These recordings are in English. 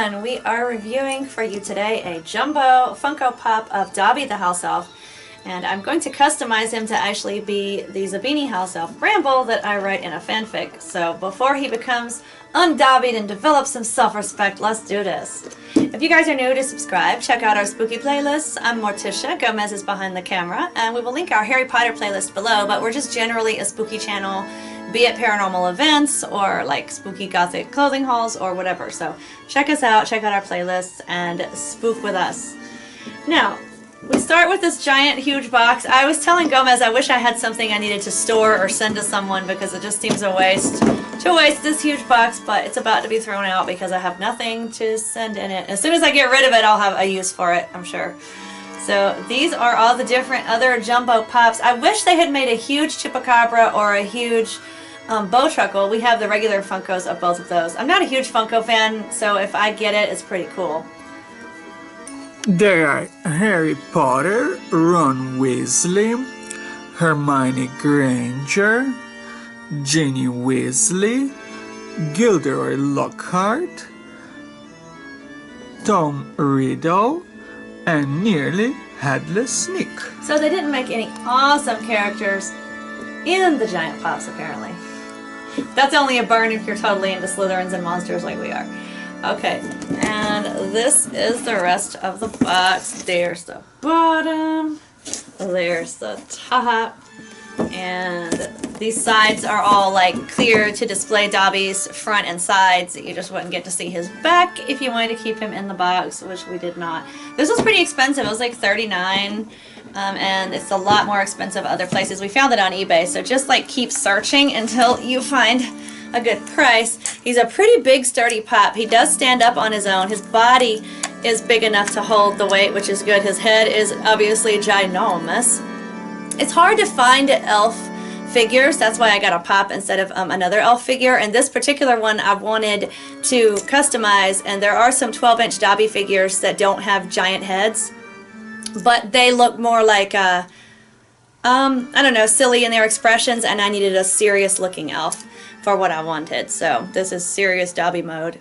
everyone, we are reviewing for you today a jumbo Funko Pop of Dobby the House Elf, and I'm going to customize him to actually be the Zabini House Elf Bramble that I write in a fanfic. So before he becomes undobbied and develops some self-respect, let's do this. If you guys are new to subscribe, check out our spooky playlists. I'm Morticia, Gomez is behind the camera, and we will link our Harry Potter playlist below, but we're just generally a spooky channel, be it paranormal events or like spooky gothic clothing hauls or whatever. So check us out, check out our playlists, and spook with us. Now, we start with this giant huge box. I was telling Gomez I wish I had something I needed to store or send to someone because it just seems a waste to waste this huge box, but it's about to be thrown out because I have nothing to send in it. As soon as I get rid of it, I'll have a use for it, I'm sure. So these are all the different other jumbo pops. I wish they had made a huge Chupacabra or a huge Bowtruckle. We have the regular Funkos of both of those. I'm not a huge Funko fan, so if I get it, it's pretty cool. They are Harry Potter, Ron Weasley, Hermione Granger, Ginny Weasley, Gilderoy Lockhart, Tom Riddle, and Nearly Headless Nick. So they didn't make any awesome characters in the giant pops, apparently. That's only a burn if you're totally into Slytherins and monsters like we are. Okay, and this is the rest of the box. There's the bottom, there's the top, and these sides are all like clear to display Dobby's front and sides. You just wouldn't get to see his back if you wanted to keep him in the box, which we did not. This was pretty expensive. It was like $39. And it's a lot more expensive other places. We found it on eBay, so just like keep searching until you find a good price. He's a pretty big sturdy pop. He does stand up on his own. His body is big enough to hold the weight, which is good. His head is obviously ginormous. It's hard to find elf figures. That's why I got a pop instead of another elf figure, and this particular one I wanted to customize, and there are some 12-inch Dobby figures that don't have giant heads, but they look more like, I don't know, silly in their expressions, and I needed a serious looking elf for what I wanted. So this is serious Dobby mode.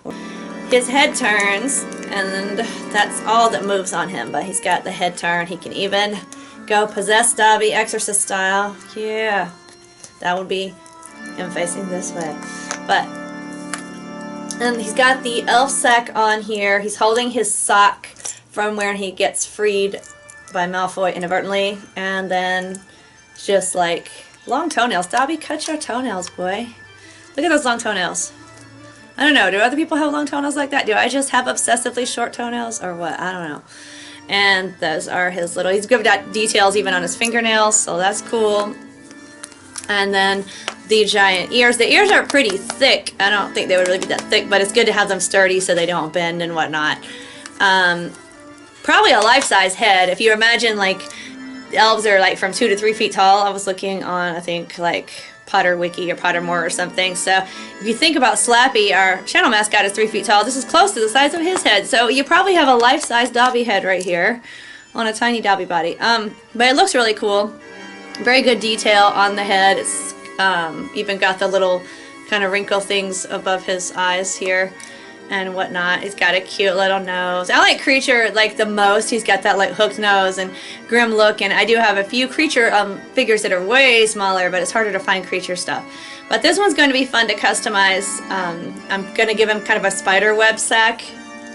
His head turns, and that's all that moves on him, but he's got the head turn. He can even go possess Dobby, exorcist style. Yeah, that would be him facing this way. And he's got the elf sack on here. He's holding his sock from where he gets freed by Malfoy inadvertently, and then just like long toenails. Dobby, cut your toenails, boy. Look at those long toenails. I don't know, do other people have long toenails like that? Do I just have obsessively short toenails or what? I don't know. And those are his little, he's given out details even on his fingernails, so that's cool. And then the giant ears. The ears are pretty thick. I don't think they would really be that thick, but it's good to have them sturdy so they don't bend and whatnot. Probably a life-size head. If you imagine, like, elves are like from 2 to 3 feet tall. I was looking on, I think, like Potter Wiki or Pottermore or something. So if you think about Slappy, our channel mascot is 3 feet tall. This is close to the size of his head. So you probably have a life-size Dobby head right here on a tiny Dobby body. But it looks really cool. Very good detail on the head. It's even got the little kind of wrinkle things above his eyes here and whatnot. He's got a cute little nose. I like Creature like the most. He's got that like hooked nose and grim look, and I do have a few Creature figures that are way smaller, but it's harder to find Creature stuff. But this one's going to be fun to customize. I'm going to give him kind of a spider web sack,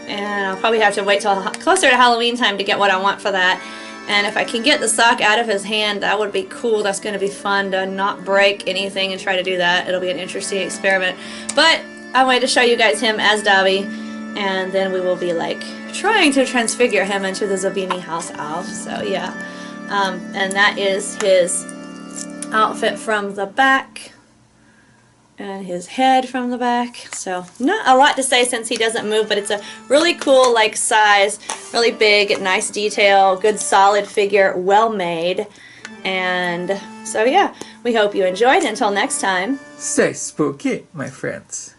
and I'll probably have to wait till closer to Halloween time to get what I want for that. And if I can get the sock out of his hand, that would be cool. That's going to be fun to not break anything and try to do that. It'll be an interesting experiment. But I wanted to show you guys him as Dobby, and then we will be like trying to transfigure him into the Zabini House Elf. So yeah, and that is his outfit from the back and his head from the back. So not a lot to say since he doesn't move, but it's a really cool like size, really big, nice detail, good solid figure, well made. And so yeah, we hope you enjoyed. Until next time, stay spooky, my friends.